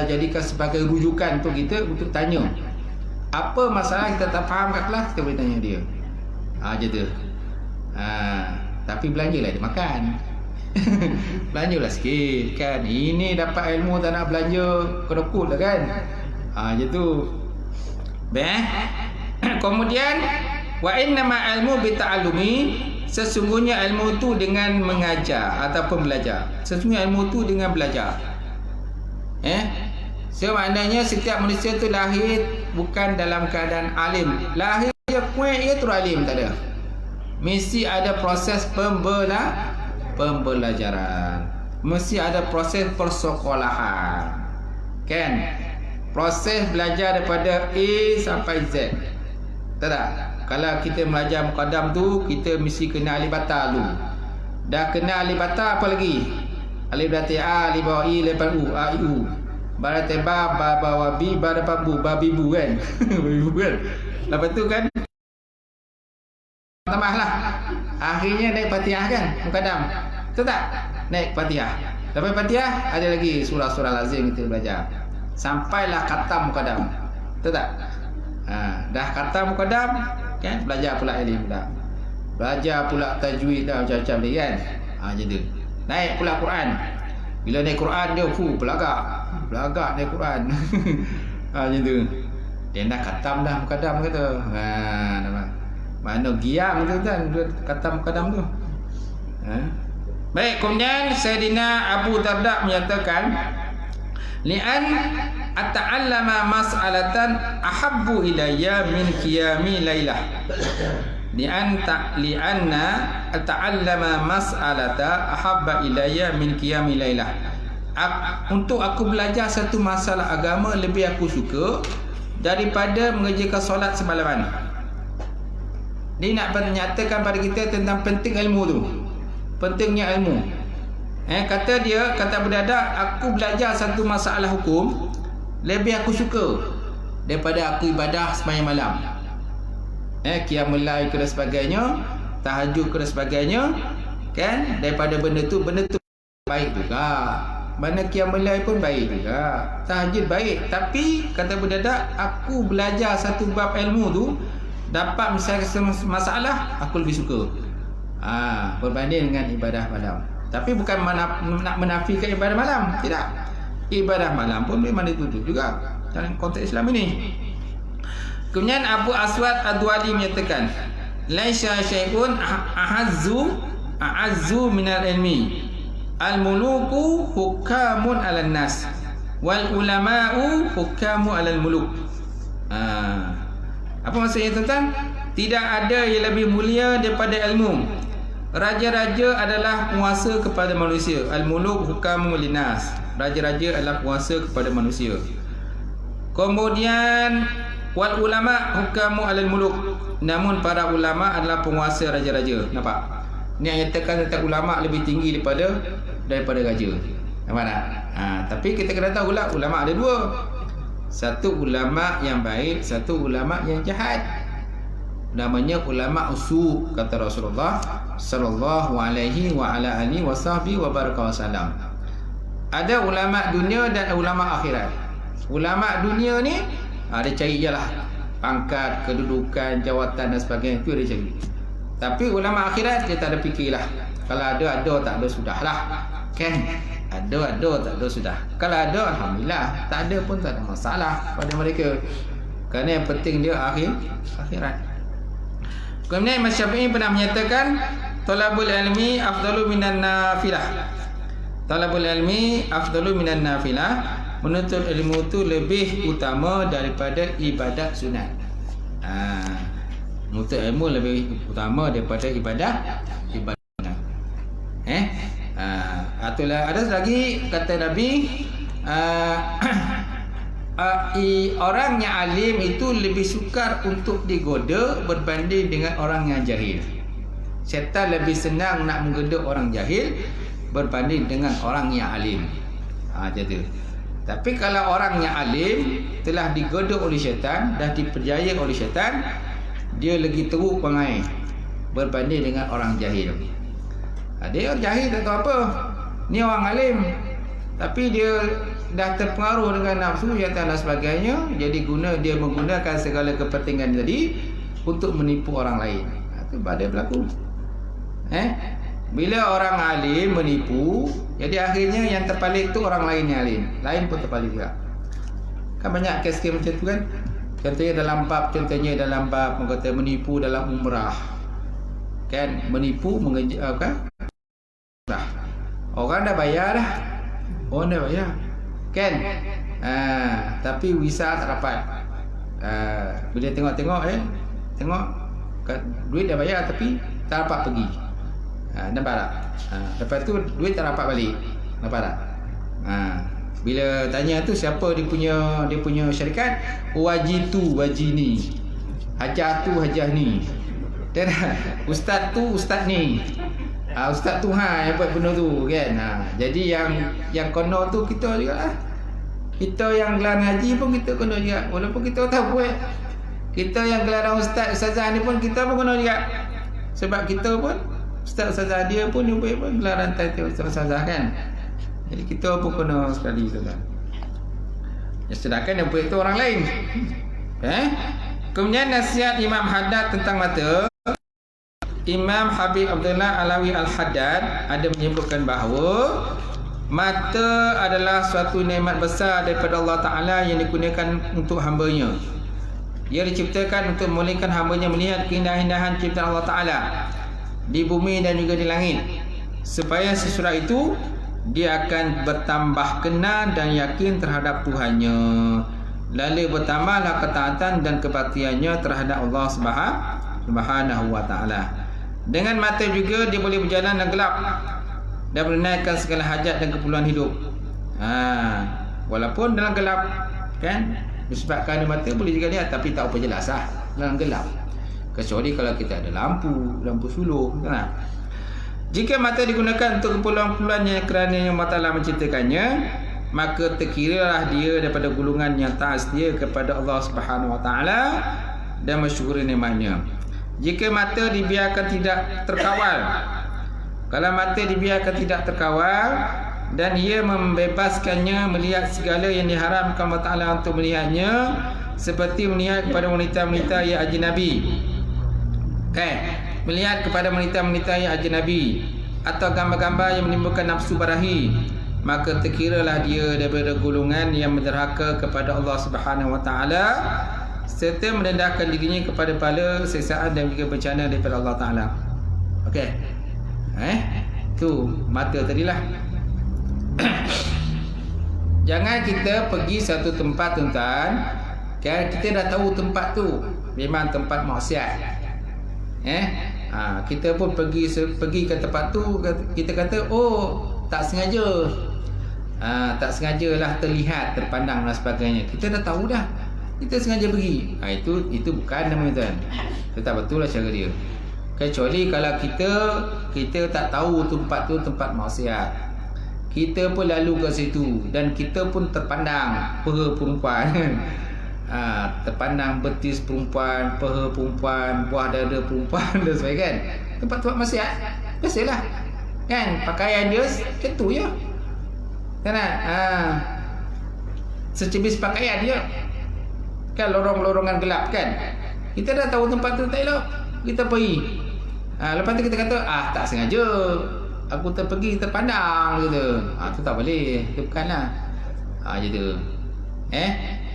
jadikan sebagai rujukan untuk kita untuk tanya. Apa masalah kita tak faham kat kelas, kita boleh tanya dia. Macam tu. Tapi belanjalah dia makan. Belanjalah sikit kan. Ini dapat ilmu tak nak belanja kedokut lah kan. Macam tu. Kemudian wa innama ilmu bi ta'allumi, sesungguhnya ilmu tu dengan mengajar ataupun belajar. Sesungguhnya ilmu tu dengan belajar. So maknanya setiap manusia tu lahir bukan dalam keadaan alim. Lahir dia kuat dia terus alim, tak ada. Mesti ada proses pembelajaran. Mesti ada proses persekolahan. Kan? Proses belajar daripada A sampai Z. Tak? Kalau kita belajar muqaddam tu, kita mesti kena alif bata dulu. Dah kena alif bata apa lagi? Alif dari A, alif bawah I, lepas U, A, I, U. Barat ba, ba bawah B, ba depan bu, babi bu kan. Babi bu kan. Lepas tu kan tambahlah. Akhirnya naik Fatihah kan, muqaddam. Betul tak? Naik Fatihah. Lepas Fatihah ada lagi surah-surah lazim kita belajar. Sampailah khatam muqaddam. Betul tak? Dah khatam muqaddam kan, belajar pula ilmu pula. Belajar pula tajwid dah macam-macam dia kan. Jadi naik pula Quran. Bila naik Quran dia belagak naik Quran. Macam tu. Dia dah khatam dah muqaddam kata. Nampak. Mana giang tu kan khatam muqaddam tu. Baik, kemudian Sayyidina Abu Darda menyatakan, li'an ata'allama mas'alatan ahabbu ilayya min qiyami lailah. Li'anna ata'allama mas'alata ahabba ilayya min qiyami lailah. Untuk aku belajar satu masalah agama lebih aku suka daripada mengerjakan solat semalaman. Dia nak menyatakan pada kita tentang penting ilmu tu. Pentingnya ilmu. Kata Abu Darda, aku belajar satu masalah hukum lebih aku suka daripada aku ibadah sembahyang malam. Qiyamul lail ke dan sebagainya, tahajud ke dan sebagainya, kan? Daripada benda tu baik juga. Mana qiyamul lail pun baik juga. Tahajud baik, tapi kata Abu Darda, aku belajar satu bab ilmu tu dapat misalnya masalah aku lebih suka. Berbanding dengan ibadah malam. Tapi bukan nak menafikan ibadah malam, tidak. Ibadah malam pun memang ditutup juga dalam konteks Islam ini. Kemudian Abu Aswad Ad-Duali menyatakan, laisa syai'un a'azzu minal ilmi. Al-muluku hukamun 'alan nas wal ulama'u hukamu 'alal muluk. Apa maksudnya tuan-tuan? Tidak ada yang lebih mulia daripada ilmu. Raja-raja adalah penguasa kepada manusia. Al-muluk hukamu linas. Raja-raja adalah penguasa kepada manusia. Kemudian wal ulama hukamu alal muluk. Namun para ulama adalah penguasa raja-raja. Nampak? Ni yang nyatakan tentang ulama lebih tinggi daripada raja. Nampak tak? Tapi kita kena tahu lah, ulama ada dua. Satu ulama yang baik, satu ulama yang jahat. Namanya ulama usu, kata Rasulullah sallallahu alaihi wa ala alihi wasahbihi wa baraka wasallam. Ada ulama dunia dan ulama akhirat. Ulama dunia ni dia cari je lah pangkat, kedudukan, jawatan dan sebagainya, itu dia cari. Tapi ulama akhirat dia tak ada fikirlah. Kalau ada tak ada sudahlah. Kan? Ada tak ada sudah. Kalau ada alhamdulillah, tak ada pun tak ada masalah pada mereka. Kerana yang penting dia akhirat. Kemudian Imam Syafi'i pernah menyatakan, talabul ilmi afdalu minan nafilah. Talabul ilmi afdalu minan nafilah. Menuntut ilmu itu lebih utama daripada ibadat sunat. Menuntut ilmu lebih utama daripada ibadat sunat. Itulah ada lagi kata Nabi, orang yang alim itu lebih sukar untuk digoda berbanding dengan orang yang jahil. Syaitan lebih senang nak menggoda orang jahil berbanding dengan orang yang alim. Jadi. Tapi kalau orang yang alim telah digoda oleh syaitan, dah diperjaya oleh syaitan, dia lagi teruk perangai berbanding dengan orang jahil. Dia orang jahil tak tahu apa. Ni orang alim, tapi dia dah terpengaruh dengan nafsu syaitan dan sebagainya, jadi dia menggunakan segala kepentingan tadi untuk menipu orang lain. Itu badai berlaku. Bila orang alim menipu, jadi akhirnya yang terpalit tu orang lain yang alim, lain pun terpalit juga. Kan banyak kes-kes macam tu kan. Contohnya dalam bab kata menipu dalam umrah. Kan menipu kan? Orang dah bayar dah. Orang dah bayar. Kan? Tapi visa tak dapat. Bila tengok duit dah bayar tapi tak dapat pergi. Nampak tak? Lepas tu duit tak dapat balik. Nampak tak? Bila tanya tu siapa dia punya syarikat, wajitu wajini, hajah tu hajah ni, dan ustaz tu ustaz ni, ustaz tu yang buat benda tu kan. Jadi yang kono tu kita juga lah. Kita yang gelar haji pun kita kena juga, walaupun kita tak buat. Kita yang gelar ustazah ni pun kita pun kena juga. Sebab kita pun ustazah dia pun buat gelaran title ustazah kan. Jadi kita pun kena sekali tu kan. Sedangkan yang buat itu orang lain. Kemudian nasihat Imam Haddad tentang mata. Imam Habib Abdullah Alawi Al-Haddad ada menyebutkan bahawa mata adalah suatu nikmat besar daripada Allah Ta'ala yang digunakan untuk hamba-Nya. Ia diciptakan untuk memulihkan hamba-Nya melihat keindahan-indahan ciptaan Allah Ta'ala di bumi dan juga di langit, supaya sesudah itu dia akan bertambah kenal dan yakin terhadap Tuhannya, lalu bertambahlah ketaatan dan kebaktiannya terhadap Allah Subhanahu wa Ta'ala. Dengan mata juga dia boleh berjalan dan gelap dan menunaikan segala hajat dan keperluan hidup. Walaupun dalam gelap kan, disebabkan ada mata boleh juga lihat, tapi tak apa jelas lah dalam gelap, kecuali kalau kita ada lampu suluh kan. Jika mata digunakan untuk keperluan-keperluan yang kerana yang Allah Ta'ala menciptakannya, maka terkiralah dia daripada golongan yang taat setia kepada Allah Subhanahu wa Ta'ala dan mensyukuri nikmatnya. Jika mata dibiarkan tidak terkawal, kalau mata dibiarkan tidak terkawal dan ia membebaskannya melihat segala yang diharamkan Allah Ta'ala untuk melihatnya, seperti melihat kepada wanita-wanita yang ajnabi, melihat kepada wanita-wanita yang ajnabi, atau gambar-gambar yang menimbulkan nafsu barahi, maka terkiralah dia daripada golongan yang menderhaka kepada Allah Subhanahu wa Ta'ala serta merendahkan dirinya kepada bala, siksaan dan juga bencana daripada Allah Ta'ala. Okey. Tu mata tadilah. Jangan kita pergi satu tempat tuan-tuan, kan, kita dah tahu tempat tu memang tempat maksiat. Kita pun pergi ke tempat tu, kita kata tak sengaja. Tak sengajalah terlihat, terpandang dan sebagainya. Kita dah tahu dah. Kita sengaja pergi. Itu bukan namanya tuan. Itu tak betul lah cara dia. Kecuali kalau kita tak tahu tempat tu tempat maksiat, kita pun lalu ke situ dan kita pun terpandang peha perempuan. Terpandang betis perempuan, peha perempuan, buah dada perempuan dan sebagainya kan. Tempat-tempat maksiat biasalah kan, pakaian dia macam tu je kan. Secebis pakaian je kan, lorong-lorongan gelap kan. Kita dah tahu tempat tu tak elok, kita pergi. Lepas tu kita kata tak sengaja, aku terpergi terpandang gitu. Tu tak boleh, itu bukanlah gitu.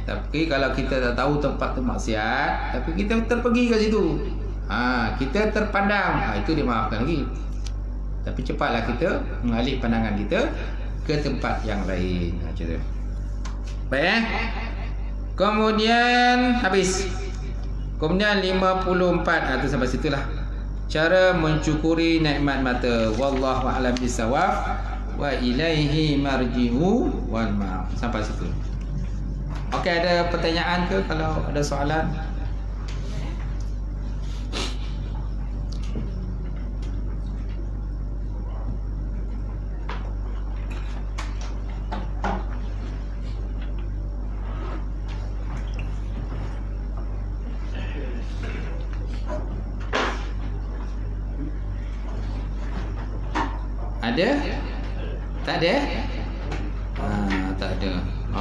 Tapi kalau kita tak tahu tempat tu maksiat, tapi kita terpergi ke situ, kita terpandang, itu dimaafkan lagi. Tapi cepatlah kita mengalih pandangan kita ke tempat yang lain. Macam tu. Baik. Kemudian habis. Kemudian 54 tu sampai situlah. Cara mensyukuri nikmat mata. Wallahu a'lam bissawab wa ilaihi marji'u wal ma'af. Sampai situ. Okey, ada pertanyaan ke? Kalau ada soalan? Ada? Tak ada? Tak ada.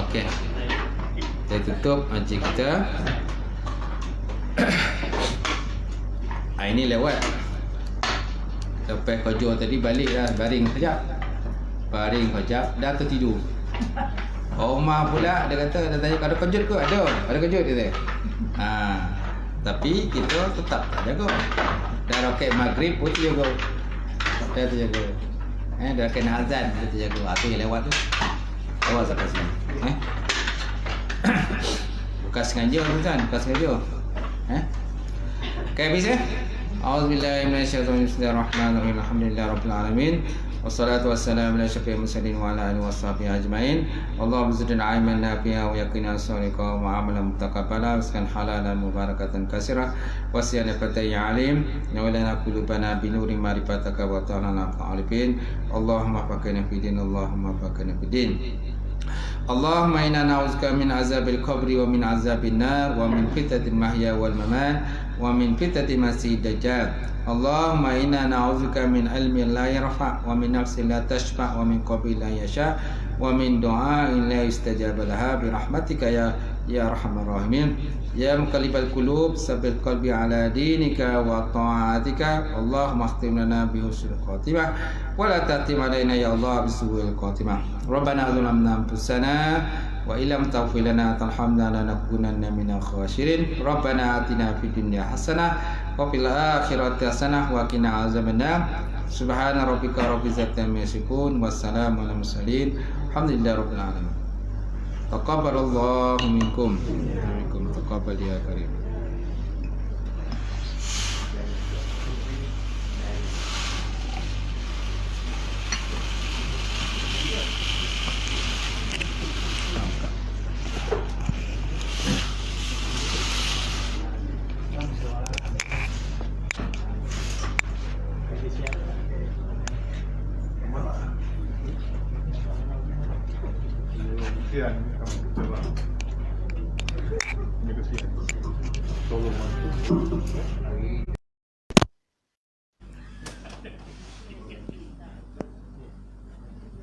Okey. Kita tutup ngaji kita. Ini lewat. Lepas kerja tadi balik dah, baring sekejap. Dah tertidur. Omah pula dia kata, dia tanya ada kejut ke? Ada kejut dia kata. Tapi kita tetap jaga. Dah roket maghrib pun terjaga. Dah terjaga. Dah kena azan dia terjaga. Tu yang lewat tu. Awak sampai sini. Bukan sengaja tuan, bukan sengaja. Okay, habis ya? A'udzubillahi minasyaitonir rajim. Bismillahirrahmanirrahim. Alhamdulillahirabbil alamin. Wassalatu wassalamu ala asyrafil mursalin wa ala alihi washabihi ajmain. Allahumma zidna ilman nafi'a wa yaqinan shaliqa wa amalan mutaqabbala wa halalan mubarakatan katsira wa siyana fatay alim wa lana qulubana bi nuri ma'rifataka wa ta'ala fa'alifin. Allahumma faqina fid din, Allahumma faqina fid din. Allahumma inna na'udzubika min azabil qabri wa min azabin nar wa min fitnatil mahya wal mamat wa min fitnatil masiihid dajjal. Allahumma inna na'udzubika min ilmin la yarfa' wa min nafsin la tashfa' wa min qalbin la yasha' wa min du'ain la yustajaba laha bi rahmatika ya arhamar rahimin. Ya muqallibal qulub sabbit qalbi ala dinika wa ta'atika. Allahumma khtim lana bi husnil khatimah wa la tatim alaina ya Allah bi su'il khatimah. Rabbana zalamna anfusana wa illam taghfir lana tarhamna lanakunanna minal khasirin. Rabbana atina fid dunya hasanah wa fil akhirati hasanah wa qina azabannar. Subhana rabbika rabbil izzati amma yasifun wassalamu alal mursalin. Alhamdulillahi rabbil alamin. Taqabbalallahu minkum. Taqabbal ya karim. Kesian kamu coba. Ini kesian. Tolong.